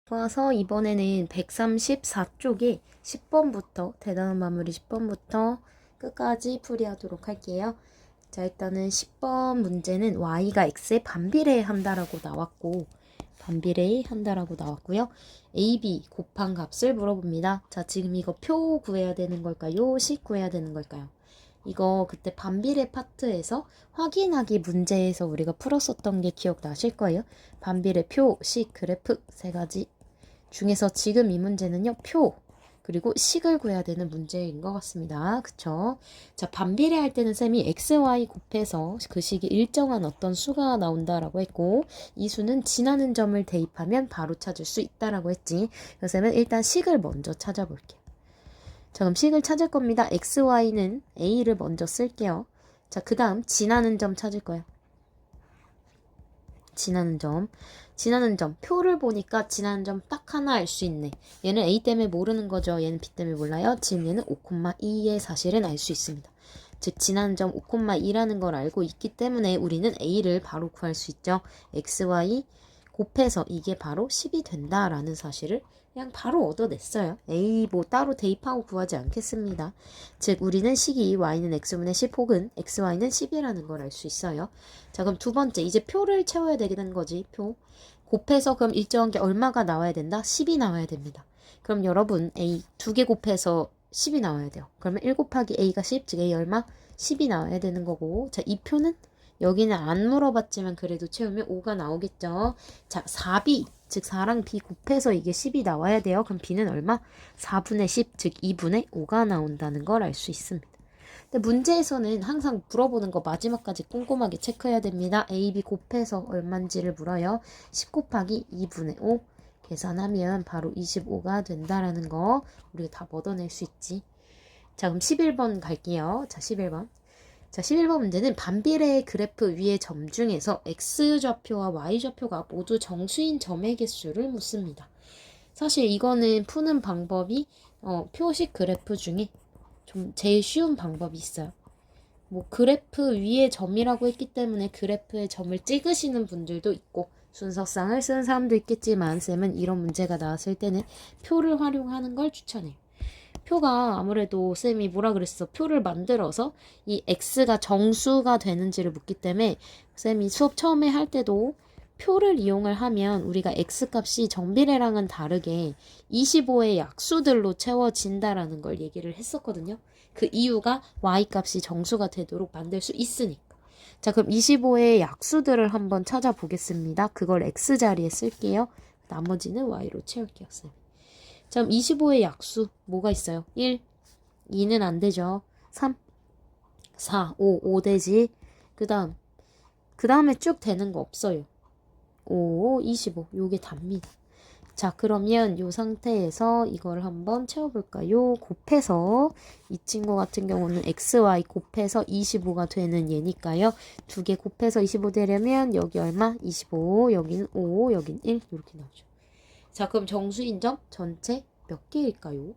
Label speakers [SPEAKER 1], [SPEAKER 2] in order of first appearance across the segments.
[SPEAKER 1] 좋아서 이번에는 134쪽에 10번부터 대단한 마무리 10번부터 끝까지 풀이하도록 할게요. 자, 일단은 10번 문제는 y가 x에 반비례한다라고 나왔고 반비례한다라고 나왔고요. a, b 곱한 값을 물어봅니다. 자, 지금 이거 표 구해야 되는 걸까요? 식 구해야 되는 걸까요? 이거 그때 반비례 파트에서 확인하기 문제에서 우리가 풀었었던 게 기억나실 거예요. 반비례 표, 식, 그래프 세 가지 중에서 지금 이 문제는요, 표, 그리고 식을 구해야 되는 문제인 것 같습니다. 그쵸? 자, 반비례할 때는 쌤이 x, y 곱해서 그 식이 일정한 어떤 수가 나온다라고 했고, 이 수는 지나는 점을 대입하면 바로 찾을 수 있다라고 했지. 그래서 쌤은 일단 식을 먼저 찾아볼게요. 자, 그럼 식을 찾을 겁니다. x, y는 a를 먼저 쓸게요. 자, 그 다음 지나는 점 찾을 거예요. 지나는 점. 표를 보니까 지나는 점 딱 하나 알 수 있네. 얘는 a 때문에 모르는 거죠. 얘는 b 때문에 몰라요. 지금 얘는 5,2의 사실은 알 수 있습니다. 즉 지나는 점 5,2라는 걸 알고 있기 때문에 우리는 a를 바로 구할 수 있죠. x, y 곱해서 이게 바로 10이 된다라는 사실을 그냥 바로 얻어냈어요. A 뭐 따로 대입하고 구하지 않겠습니다. 즉 우리는 식이 y는 x분의 10 혹은 xy는 10이라는 걸 알 수 있어요. 자, 그럼 두 번째 이제 표를 채워야 되는 거지. 표 곱해서 그럼 일정한 게 얼마가 나와야 된다? 10이 나와야 됩니다. 그럼 여러분 a 두 개 곱해서 10이 나와야 돼요. 그러면 1 곱하기 a가 10, 즉 a 얼마? 10이 나와야 되는 거고, 자, 이 표는 여기는 안 물어봤지만 그래도 채우면 5가 나오겠죠. 자, 4b, 즉 4랑 b 곱해서 이게 10이 나와야 돼요. 그럼 b는 얼마? 4분의 10, 즉 2분의 5가 나온다는 걸 알 수 있습니다. 근데 문제에서는 항상 물어보는 거 마지막까지 꼼꼼하게 체크해야 됩니다. a, b 곱해서 얼만지를 물어요. 10 곱하기 2분의 5 계산하면 바로 25가 된다라는 거 우리가 다 얻어낼 수 있지. 자, 그럼 11번 갈게요. 자, 11번. 자, 11번 문제는 반비례의 그래프 위의 점 중에서 x좌표와 y좌표가 모두 정수인 점의 개수를 묻습니다. 사실 이거는 푸는 방법이 표식 그래프 중에 좀 제일 쉬운 방법이 있어요. 뭐 그래프 위에 점이라고 했기 때문에 그래프에 점을 찍으시는 분들도 있고 순서상을 쓰는 사람도 있겠지만 쌤은 이런 문제가 나왔을 때는 표를 활용하는 걸 추천해요. 표가 아무래도 쌤이 뭐라 그랬어? 표를 만들어서 이 x가 정수가 되는지를 묻기 때문에 쌤이 수업 처음에 할 때도 표를 이용을 하면 우리가 x값이 정비례랑은 다르게 25의 약수들로 채워진다라는 걸 얘기를 했었거든요. 그 이유가 y값이 정수가 되도록 만들 수 있으니까. 자, 그럼 25의 약수들을 한번 찾아보겠습니다. 그걸 x자리에 쓸게요. 나머지는 y로 채울게요, 쌤. 자, 그럼 25의 약수 뭐가 있어요? 1, 2는 안 되죠. 3, 4, 5 되지. 그 다음에 쭉 되는 거 없어요. 5, 25 요게 답니다. 자, 그러면 요 상태에서 이걸 한번 채워볼까요? 곱해서 이 친구 같은 경우는 xy 곱해서 25가 되는 얘니까요. 두 개 곱해서 25 되려면 여기 얼마? 25, 여기는 5, 여기는 1 이렇게 나오죠. 자, 그럼 정수인 점 전체 몇 개일까요?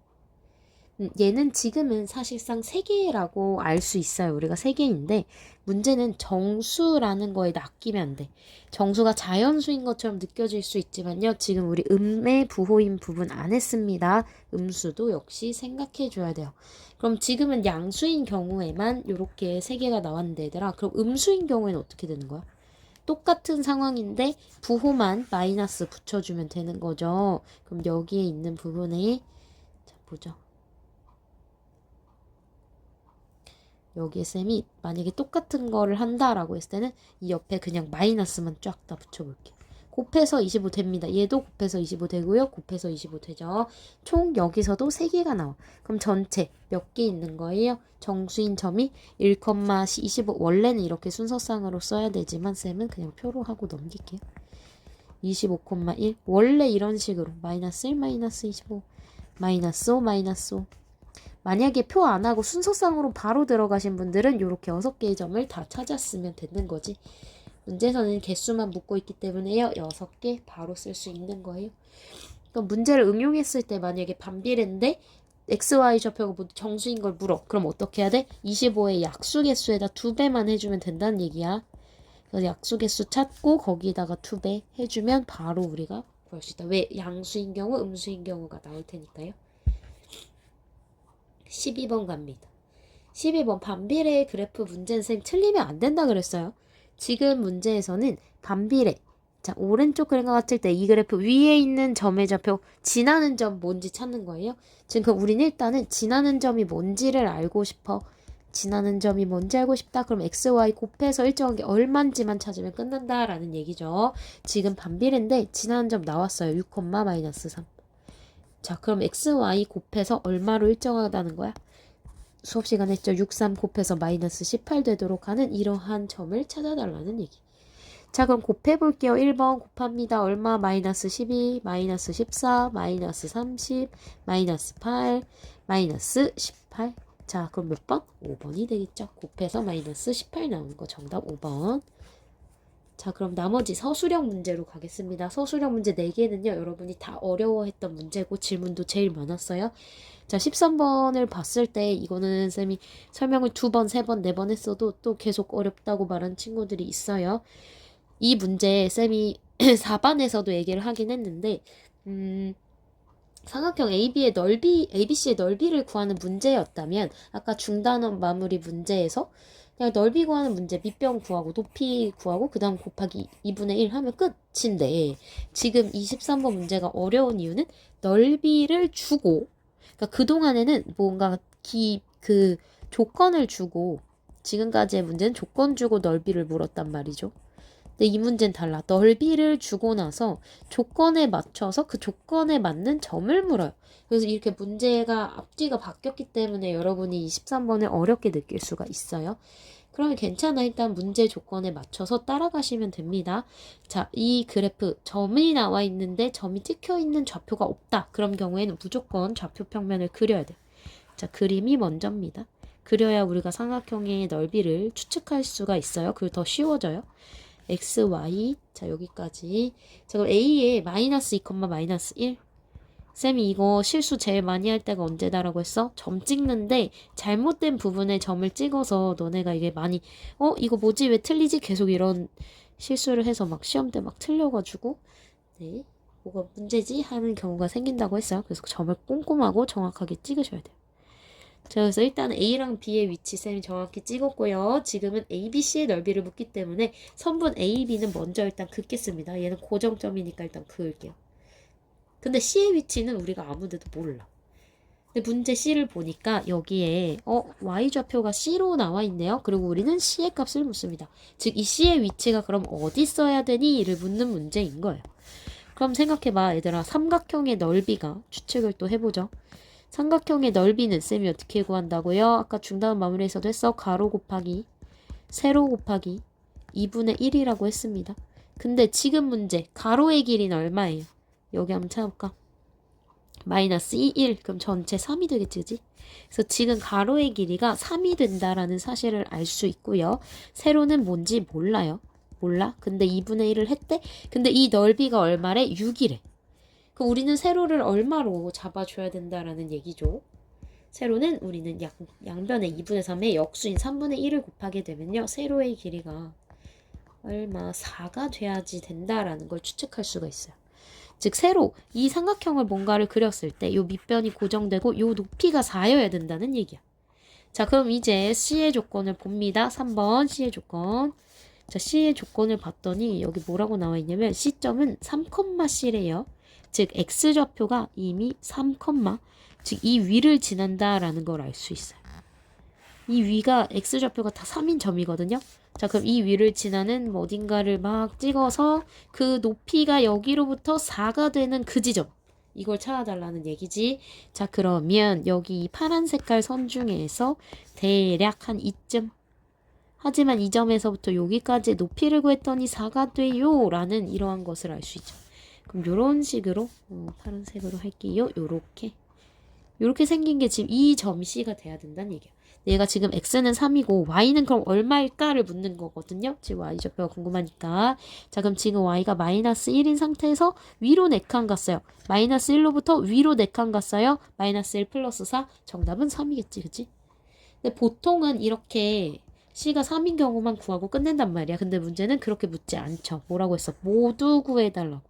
[SPEAKER 1] 얘는 지금은 사실상 3개라고 알 수 있어요. 우리가 3개인데 문제는 정수라는 거에 낚이면 안 돼. 정수가 자연수인 것처럼 느껴질 수 있지만요. 지금 우리 음의 부호인 부분 안 했습니다. 음수도 역시 생각해 줘야 돼요. 그럼 지금은 양수인 경우에만 이렇게 3개가 나왔는데 얘들아, 그럼 음수인 경우에는 어떻게 되는 거야? 똑같은 상황인데 부호만 마이너스 붙여주면 되는 거죠. 그럼 여기에 있는 부분에 자, 보죠. 여기에 쌤이 만약에 똑같은 거를 한다라고 했을 때는 이 옆에 그냥 마이너스만 쫙 다 붙여볼게요. 곱해서 25 됩니다. 얘도 곱해서 25 되고요. 곱해서 25 되죠. 총 여기서도 3개가 나와. 그럼 전체 몇 개 있는 거예요? 정수인 점이 1,25 원래는 이렇게 순서상으로 써야 되지만 쌤은 그냥 표로 하고 넘길게요. 25,1 원래 이런 식으로 마이너스 1 마이너스 25 마이너스 5 마이너스 5 만약에 표 안 하고 순서상으로 바로 들어가신 분들은 이렇게 6개의 점을 다 찾았으면 되는 거지. 문제에서는 개수만 묻고 있기 때문에요. 6개 바로 쓸 수 있는 거예요. 그럼 문제를 응용했을 때 만약에 반비례인데 x, y 좌표가 모두 정수인 걸 물어. 그럼 어떻게 해야 돼? 25의 약수 개수에다 2배만 해주면 된다는 얘기야. 그래서 약수 개수 찾고 거기다가 2배 해주면 바로 우리가 구할 수 있다. 왜? 양수인 경우, 음수인 경우가 나올 테니까요. 12번 갑니다. 12번 반비례 그래프 문제는 쌤 틀리면 안 된다 그랬어요. 지금 문제에서는 반비례. 자, 오른쪽 그림과 같을 때 이 그래프 위에 있는 점의 좌표 지나는 점 뭔지 찾는 거예요. 지금 그럼 우린 일단은 지나는 점이 뭔지를 알고 싶어. 지나는 점이 뭔지 알고 싶다. 그럼 x, y 곱해서 일정한 게 얼마인지만 찾으면 끝난다라는 얘기죠. 지금 반비례인데 지나는 점 나왔어요. 6, 마이너스 3. 자, 그럼 x, y 곱해서 얼마로 일정하다는 거야? 수업 시간에 했죠. 6, 3 곱해서 마이너스 18 되도록 하는 이러한 점을 찾아달라는 얘기. 자, 그럼 곱해볼게요. 1번 곱합니다. 얼마? 마이너스 12, 마이너스 14, 마이너스 30, 마이너스 8, 마이너스 18. 자, 그럼 몇 번? 5번이 되겠죠. 곱해서 마이너스 18 나오는 거 정답 5번. 자, 그럼 나머지 서술형 문제로 가겠습니다. 서술형 문제 4개는요. 여러분이 다 어려워했던 문제고 질문도 제일 많았어요. 자, 13번을 봤을 때 이거는 쌤이 설명을 2번, 3번, 4번 했어도 또 계속 어렵다고 말한 친구들이 있어요. 이 문제 쌤이 4반에서도 얘기를 하긴 했는데 삼각형 AB의 넓이, ABC의 넓이를 구하는 문제였다면 아까 중단원 마무리 문제에서 그냥 넓이 구하는 문제, 밑변 구하고 높이 구하고 그 다음 곱하기 2분의 1 하면 끝인데 지금 23번 문제가 어려운 이유는 넓이를 주고 그러니까 그동안에는 뭔가 그 조건을 주고 지금까지의 문제는 조건 주고 넓이를 물었단 말이죠. 근데 이 문제는 달라. 넓이를 주고 나서 조건에 맞춰서 그 조건에 맞는 점을 물어요. 그래서 이렇게 문제가 앞뒤가 바뀌었기 때문에 여러분이 23번을 어렵게 느낄 수가 있어요. 그러면 괜찮아. 일단 문제 조건에 맞춰서 따라가시면 됩니다. 자, 이 그래프 점이 나와 있는데 점이 찍혀 있는 좌표가 없다. 그런 경우에는 무조건 좌표 평면을 그려야 돼요. 자, 그림이 먼저입니다. 그려야 우리가 삼각형의 넓이를 추측할 수가 있어요. 그리고 더 쉬워져요. x, y. 자, 여기까지. 자, 그럼 a에 마이너스 2, 마이너스 1. 쌤이 이거 실수 제일 많이 할 때가 언제다라고 했어? 점 찍는데 잘못된 부분에 점을 찍어서 너네가 이게 많이 이거 뭐지? 왜 틀리지? 계속 이런 실수를 해서 막 시험 때 막 틀려가지고 네, 뭐가 문제지? 하는 경우가 생긴다고 했어요. 그래서 점을 꼼꼼하고 정확하게 찍으셔야 돼요. 자, 그래서 일단 A랑 B의 위치 쌤이 정확히 찍었고요. 지금은 ABC의 넓이를 묻기 때문에 선분 AB는 먼저 일단 긋겠습니다. 얘는 고정점이니까 일단 그을게요. 근데 C의 위치는 우리가 아무데도 몰라. 근데 문제 C를 보니까 여기에 Y좌표가 C로 나와 있네요. 그리고 우리는 C의 값을 묻습니다. 즉 이 C의 위치가 그럼 어디 써야 되니? 이를 묻는 문제인 거예요. 그럼 생각해봐 얘들아. 삼각형의 넓이가 추측을 또 해보죠. 삼각형의 넓이는 쌤이 어떻게 구한다고요? 아까 중단 마무리에서도 했어. 가로 곱하기 세로 곱하기 2분의 1이라고 했습니다. 근데 지금 문제 가로의 길이는 얼마예요? 여기 한번 찾아볼까? 마이너스 2, 1. 그럼 전체 3이 되겠지, 그지? 그래서 지금 가로의 길이가 3이 된다라는 사실을 알 수 있고요. 세로는 뭔지 몰라요. 몰라? 근데 2분의 1을 했대? 근데 이 넓이가 얼마래? 6이래. 그럼 우리는 세로를 얼마로 잡아줘야 된다라는 얘기죠. 세로는 우리는 양변의 2분의 3의 역수인 3분의 1을 곱하게 되면요. 세로의 길이가 얼마? 4가 돼야지 된다라는 걸 추측할 수가 있어요. 즉 세로, 이 삼각형을 뭔가를 그렸을 때 이 밑변이 고정되고 이 높이가 4여야 된다는 얘기야. 자, 그럼 이제 C의 조건을 봅니다. 3번 C의 조건. 자, C의 조건을 봤더니 여기 뭐라고 나와 있냐면 C점은 3,C래요. 즉 X좌표가 이미 3, 즉 이 위를 지난다라는 걸 알 수 있어요. 이 위가 X좌표가 다 3인 점이거든요. 자, 그럼 이 위를 지나는 어딘가를 막 찍어서 그 높이가 여기로부터 4가 되는 그 지점. 이걸 찾아달라는 얘기지. 자, 그러면 여기 이 파란 색깔 선 중에서 대략 한 이쯤. 하지만 이 점에서부터 여기까지 높이를 구했더니 4가 돼요. 라는 이러한 것을 알 수 있죠. 그럼 요런 식으로 파란색으로 할게요. 요렇게 생긴 게 지금 이 점 C가 돼야 된다는 얘기야. 얘가 지금 X는 3이고 Y는 그럼 얼마일까를 묻는 거거든요. 지금 Y좌표가 궁금하니까. 자, 그럼 지금 Y가 마이너스 1인 상태에서 위로 4칸 갔어요. 마이너스 1로부터 위로 4칸 갔어요. 마이너스 1 플러스 4. 정답은 3이겠지, 그치? 근데 보통은 이렇게 C가 3인 경우만 구하고 끝낸단 말이야. 근데 문제는 그렇게 묻지 않죠. 뭐라고 했어? 모두 구해달라고.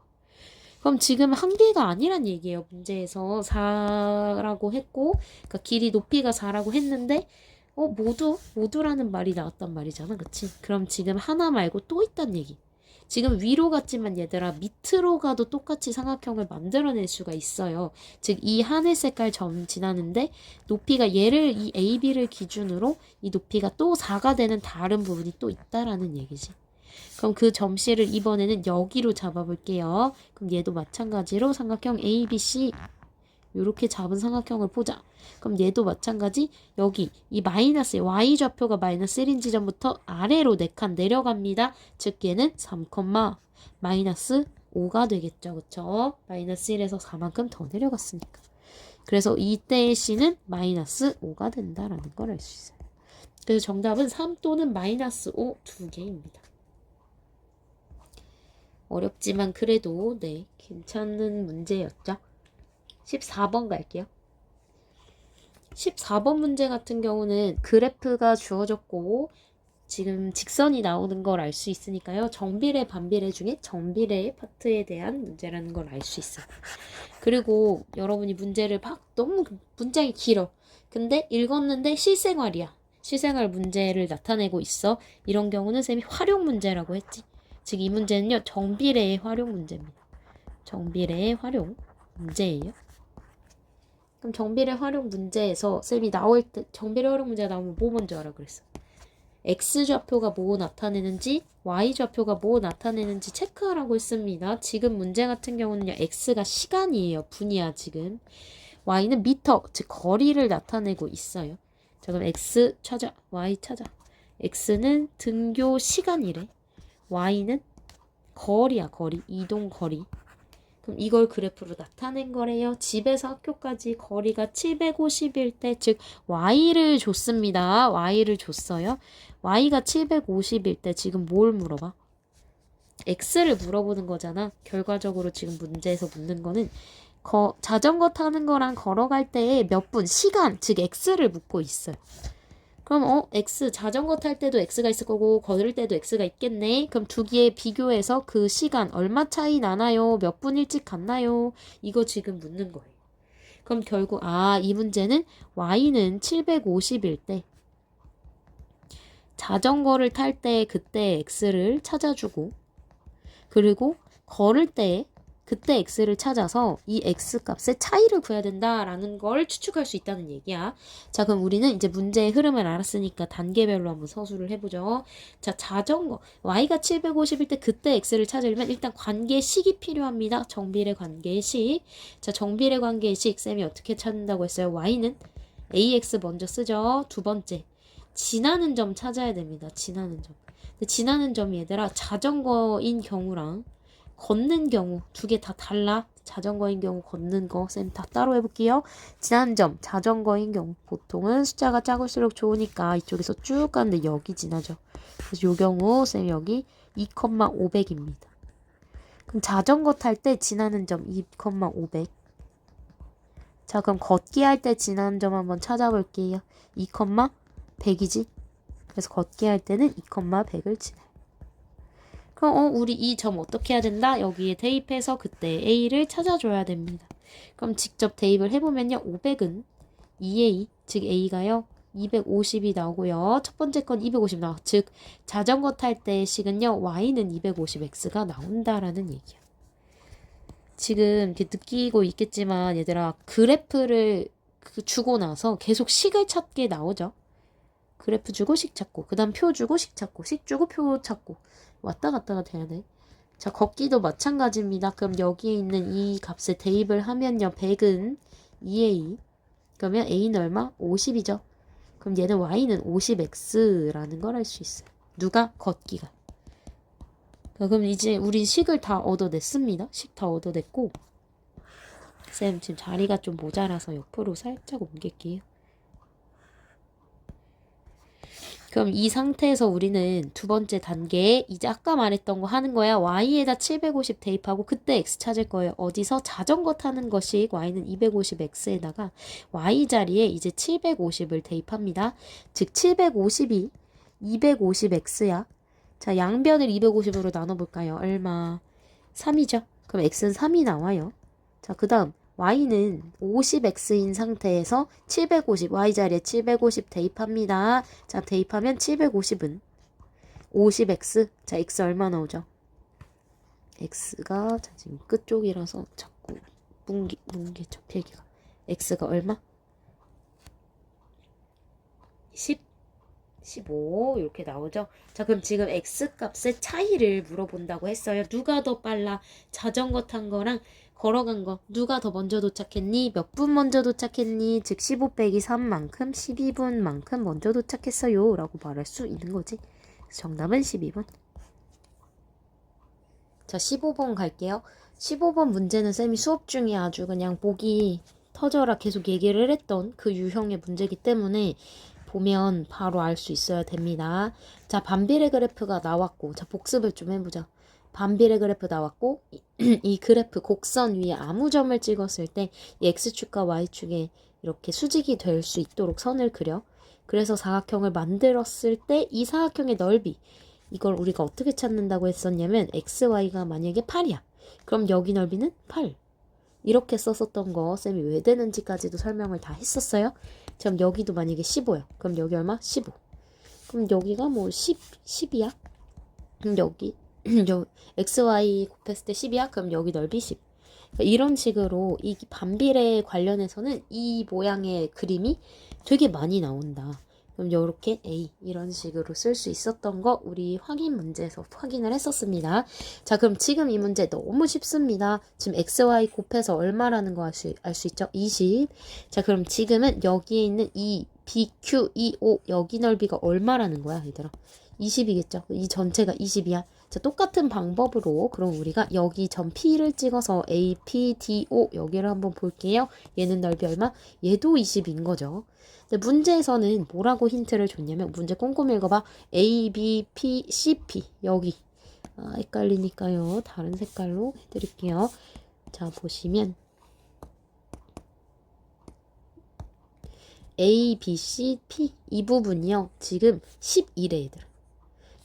[SPEAKER 1] 그럼 지금 한 개가 아니란 얘기예요. 문제에서 4라고 했고, 그러니까 길이 높이가 4라고 했는데, 모두라는 말이 나왔단 말이잖아. 그치? 그럼 지금 하나 말고 또 있단 얘기. 지금 위로 갔지만 얘들아 밑으로 가도 똑같이 삼각형을 만들어낼 수가 있어요. 즉 이 하늘 색깔 점 지나는데 높이가 얘를 이 AB를 기준으로 이 높이가 또 4가 되는 다른 부분이 또 있다라는 얘기지. 그럼 그 점씨를 이번에는 여기로 잡아볼게요. 그럼 얘도 마찬가지로 삼각형 ABC 이렇게 잡은 삼각형을 보자. 그럼 얘도 마찬가지 여기 이 마이너스 y좌표가 마이너스 1인 지점부터 아래로 4칸 내려갑니다. 즉 얘는 3, 마이너스 5가 되겠죠. 그쵸? 마이너스 1에서 4만큼 더 내려갔으니까. 그래서 이때의 c는 마이너스 5가 된다라는 걸 알 수 있어요. 그래서 정답은 3 또는 마이너스 5 두 개입니다. 어렵지만 그래도 네 괜찮은 문제였죠. 14번 갈게요. 14번 문제 같은 경우는 그래프가 주어졌고 지금 직선이 나오는 걸 알 수 있으니까요. 정비례, 반비례 중에 정비례 파트에 대한 문제라는 걸 알 수 있어요. 그리고 여러분이 문제를 너무 문장이 길어. 근데 읽었는데 실생활이야. 실생활 문제를 나타내고 있어. 이런 경우는 쌤이 활용 문제라고 했지. 즉 이 문제는요. 정비례의 활용 문제입니다. 정비례의 활용 문제예요. 그럼 정비례 활용 문제에서 쌤이 나올 때 정비례 활용 문제가 나오면 뭐 먼저 하라 그랬어? X좌표가 뭐 나타내는지 Y좌표가 뭐 나타내는지 체크하라고 했습니다. 지금 문제 같은 경우는요. X가 시간이에요. 분이야 지금. Y는 미터, 즉 거리를 나타내고 있어요. 자 그럼 X 찾아, Y 찾아. X는 등교 시간이래. Y는 거리야 거리, 이동 거리. 그럼 이걸 그래프로 나타낸 거래요. 집에서 학교까지 거리가 750일 때, 즉 Y를 줬습니다. Y를 줬어요. Y가 750일 때 지금 뭘 물어봐? X를 물어보는 거잖아. 결과적으로 지금 문제에서 묻는 거는 자전거 타는 거랑 걸어갈 때에 몇 분, 시간, 즉 X를 묻고 있어요. 그럼 X 자전거 탈 때도 X가 있을 거고 걸을 때도 X가 있겠네. 그럼 두 개 비교해서 그 시간 얼마 차이 나나요? 몇 분 일찍 갔나요? 이거 지금 묻는 거예요. 그럼 결국 이 문제는 Y는 750일 때 자전거를 탈 때 그때 X를 찾아주고 그리고 걸을 때 그때 X를 찾아서 이 X 값의 차이를 구해야 된다라는 걸 추측할 수 있다는 얘기야. 자, 그럼 우리는 이제 문제의 흐름을 알았으니까 단계별로 한번 서술을 해보죠. 자, 자전거. Y가 750일 때 그때 X를 찾으려면 일단 관계식이 필요합니다. 정비례 관계식. 자, 정비례 관계식 쌤이 어떻게 찾는다고 했어요? Y는 AX 먼저 쓰죠. 두 번째. 지나는 점 찾아야 됩니다. 지나는 점. 근데 지나는 점이 얘들아 자전거인 경우랑 걷는 경우 두 개 다 달라. 자전거인 경우 걷는 거 쌤 다 따로 해볼게요. 지나는 점 자전거인 경우 보통은 숫자가 작을수록 좋으니까 이쪽에서 쭉 가는데 여기 지나죠. 그래서 요 경우 쌤 여기 2,500입니다. 그럼 자전거 탈 때 지나는 점 2,500. 자 그럼 걷기 할 때 지나는 점 한번 찾아볼게요. 2,100이지. 그래서 걷기 할 때는 2,100을 지나요. 그럼 우리 이 점 어떻게 해야 된다? 여기에 대입해서 그때 A를 찾아줘야 됩니다. 그럼 직접 대입을 해보면요. 500은 2A, 즉 A가요. 250이 나오고요. 첫 번째 건 250 나와. 즉 자전거 탈 때의 식은요. Y는 250X가 나온다라는 얘기야. 지금 이렇게 느끼고 있겠지만 얘들아 그래프를 주고 나서 계속 식을 찾게 나오죠. 그래프 주고 식 찾고 그 다음 표 주고 식 찾고 식 주고 표 찾고 왔다 갔다가 돼야 돼. 자 걷기도 마찬가지입니다. 그럼 여기에 있는 이 값에 대입을 하면요. 100은 2A 그러면 A는 얼마? 50이죠. 그럼 얘는 Y는 50X라는 걸 알 수 있어요. 누가? 걷기가. 그럼 이제 우린 식을 다 얻어냈습니다. 식 다 얻어냈고 쌤 지금 자리가 좀 모자라서 옆으로 살짝 옮길게요. 그럼 이 상태에서 우리는 두 번째 단계에 이제 아까 말했던 거 하는 거야. Y에다 750 대입하고 그때 X 찾을 거예요. 어디서? 자전거 타는 것이 Y는 250X에다가 Y 자리에 이제 750을 대입합니다. 즉 750이 250X야. 자 양변을 250으로 나눠볼까요? 얼마? 3이죠. 그럼 x는 3이 나와요. 자, 그 다음 y는 50x인 상태에서 750, y 자리에 750 대입합니다. 자, 대입하면 750은 50x, 자, x 얼마 나오죠? x가, 자, 지금 끝쪽이라서 자꾸 뭉개죠, 필기가. x가 얼마? 10, 15 이렇게 나오죠. 자, 그럼 지금 x값의 차이를 물어본다고 했어요. 누가 더 빨라? 자전거 탄 거랑 걸어간 거 누가 더 먼저 도착했니? 몇 분 먼저 도착했니? 즉 15 빼기 3만큼 12분만큼 먼저 도착했어요 라고 말할 수 있는 거지. 정답은 12분. 자, 15번 갈게요. 15번 문제는 쌤이 수업 중에 아주 그냥 목이 터져라 계속 얘기를 했던 그 유형의 문제이기 때문에 보면 바로 알 수 있어야 됩니다. 자, 반비례 그래프가 나왔고, 자, 복습을 좀 해보자. 반비례 그래프 나왔고, 이 그래프 곡선 위에 아무 점을 찍었을 때 이 x축과 y축에 이렇게 수직이 될 수 있도록 선을 그려. 그래서 사각형을 만들었을 때 이 사각형의 넓이, 이걸 우리가 어떻게 찾는다고 했었냐면 xy가 만약에 8이야. 그럼 여기 넓이는 8. 이렇게 썼었던 거 쌤이 왜 되는지까지도 설명을 다 했었어요. 그럼 여기도 만약에 15야. 그럼 여기 얼마? 15. 그럼 여기가 뭐 10이야? 그럼 여기 xy 곱했을 때 10이야? 그럼 여기 넓이 10. 그러니까 이런 식으로 이 반비례 관련해서는 이 모양의 그림이 되게 많이 나온다. 그럼 이렇게 A 이런 식으로 쓸 수 있었던 거 우리 확인 문제에서 확인을 했었습니다. 자, 그럼 지금 이 문제 너무 쉽습니다. 지금 xy 곱해서 얼마라는 거 알 수 있죠? 20. 자, 그럼 지금은 여기에 있는 이 BQ, EO 여기 넓이가 얼마라는 거야, 얘들아? 20이겠죠? 이 전체가 20이야. 자, 똑같은 방법으로 그럼 우리가 여기 점 P를 찍어서 A, P, D, O 여기를 한번 볼게요. 얘는 넓이 얼마? 얘도 20인 거죠. 근데 문제에서는 뭐라고 힌트를 줬냐면 문제 꼼꼼히 읽어봐. A, B, P, C, P 여기. 아, 헷갈리니까요. 다른 색깔로 해드릴게요. 자, 보시면 A, B, C, P 이 부분이요. 지금 11래 얘들.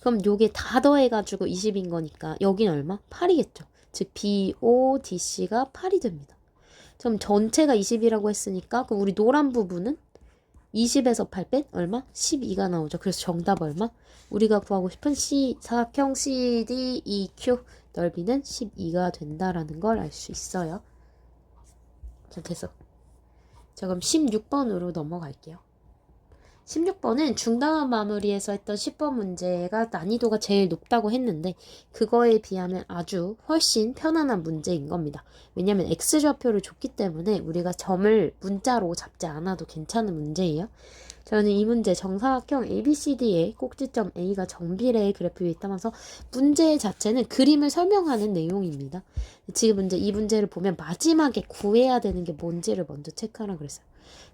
[SPEAKER 1] 그럼 요게 다 더해가지고 20인 거니까 여긴 얼마? 8이겠죠. 즉 BODC가 8이 됩니다. 그럼 전체가 20이라고 했으니까 그럼 우리 노란 부분은 20에서 8 뺀 얼마? 12가 나오죠. 그래서 정답 얼마? 우리가 구하고 싶은 사각형 CDEQ 넓이는 12가 된다라는 걸 알 수 있어요. 자, 됐어. 자, 그럼 16번으로 넘어갈게요. 16번은 중단원 마무리에서 했던 10번 문제가 난이도가 제일 높다고 했는데 그거에 비하면 아주 훨씬 편안한 문제인 겁니다. 왜냐하면 x좌표를 줬기 때문에 우리가 점을 문자로 잡지 않아도 괜찮은 문제예요. 저는 이 문제 정사각형 ABCD의 꼭지점 A가 정비례의 그래프 위에 있다면서 문제 자체는 그림을 설명하는 내용입니다. 지금 이 문제를 보면 마지막에 구해야 되는 게 뭔지를 먼저 체크하라 그랬어요.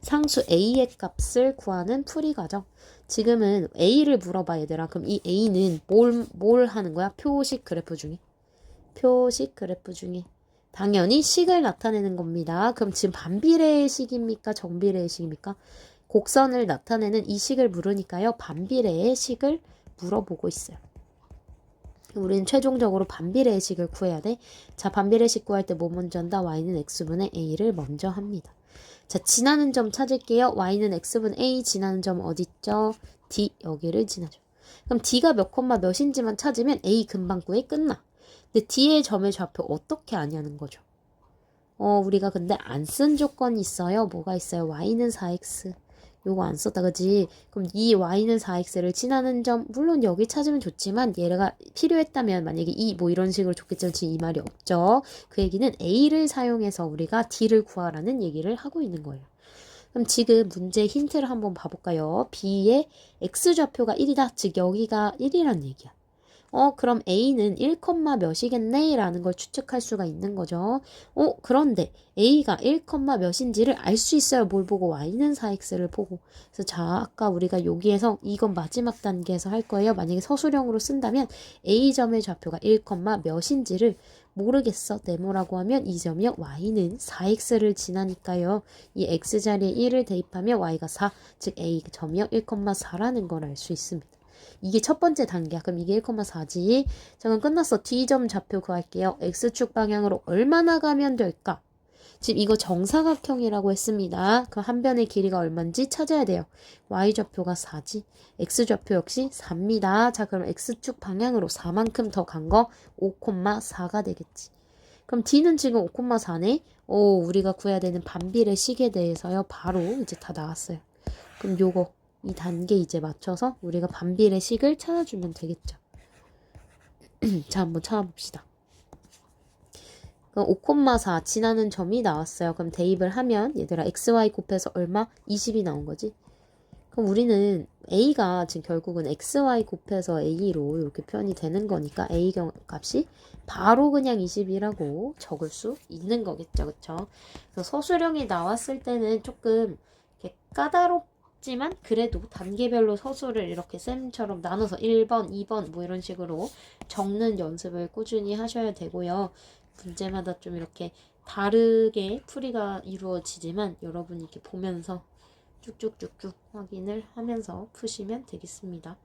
[SPEAKER 1] 상수 A의 값을 구하는 풀이 과정. 지금은 A를 물어봐 얘들아. 그럼 이 A는 뭘 하는 거야? 표식 그래프 중에. 당연히 식을 나타내는 겁니다. 그럼 지금 반비례의 식입니까? 정비례의 식입니까? 곡선을 나타내는 이 식을 물으니까요. 반비례의 식을 물어보고 있어요. 우리는 최종적으로 반비례의 식을 구해야 돼. 자, 반비례 식 구할 때 뭐 먼저 한다? y는 x분의 a를 먼저 합니다. 자, 지나는 점 찾을게요. y는 x분 a, 지나는 점 어디 있죠? d, 여기를 지나죠. 그럼 d가 몇 콤마 몇인지만 찾으면 a 금방 구해 끝나. 근데 d의 점의 좌표 어떻게 아냐는 거죠. 우리가 근데 안 쓴 조건이 있어요. 뭐가 있어요? y는 4x. 요거 안 썼다, 그지? 그럼 이 y는 4x를 지나는 점, 물론 여기 찾으면 좋지만 얘가 필요했다면 만약에 뭐 이런 식으로 줬겠지만 지금 이 말이 없죠. 그 얘기는 a를 사용해서 우리가 d를 구하라는 얘기를 하고 있는 거예요. 그럼 지금 문제 힌트를 한번 봐볼까요? b의 x좌표가 1이다. 즉 여기가 1이란 얘기야. 그럼 A는 1, 몇이겠네? 라는 걸 추측할 수가 있는 거죠. 그런데 A가 1, 몇인지를 알 수 있어요. 뭘 보고? Y는 4X를 보고. 그래서 자, 아까 우리가 여기에서 이건 마지막 단계에서 할 거예요. 만약에 서술형으로 쓴다면 A점의 좌표가 1, 몇인지를 모르겠어. 네모라고 하면 이 점이요. Y는 4X를 지나니까요. 이 X자리에 1을 대입하면 Y가 4, 즉 A점이요. 1, 4라는 걸 알 수 있습니다. 이게 첫 번째 단계야. 그럼 이게 1,4지. 자, 그럼 끝났어. D점 좌표 구할게요. X축 방향으로 얼마나 가면 될까? 지금 이거 정사각형이라고 했습니다. 그럼 한 변의 길이가 얼마인지 찾아야 돼요. Y좌표가 4지. X좌표 역시 4입니다. 자, 그럼 X축 방향으로 4만큼 더 간 거 5,4가 되겠지. 그럼 D는 지금 5,4네. 오, 우리가 구해야 되는 반비례 식에 대해서요. 바로 이제 다 나왔어요. 그럼 요거 이 단계 이제 맞춰서 우리가 반비례 식을 찾아주면 되겠죠. 자, 한번 찾아봅시다. 그럼 5,4 지나는 점이 나왔어요. 그럼 대입을 하면 얘들아 xy 곱해서 얼마? 20이 나온 거지. 그럼 우리는 a가 지금 결국은 xy 곱해서 a로 이렇게 표현이 되는 거니까 a 값이 바로 그냥 20이라고 적을 수 있는 거겠죠. 그쵸? 그래서 서술형이 나왔을 때는 조금 이렇게 까다롭지만 그래도 단계별로 서술을 이렇게 쌤처럼 나눠서 1번, 2번 뭐 이런 식으로 적는 연습을 꾸준히 하셔야 되고요. 문제마다 좀 이렇게 다르게 풀이가 이루어지지만 여러분이 이렇게 보면서 쭉쭉쭉쭉 확인을 하면서 푸시면 되겠습니다.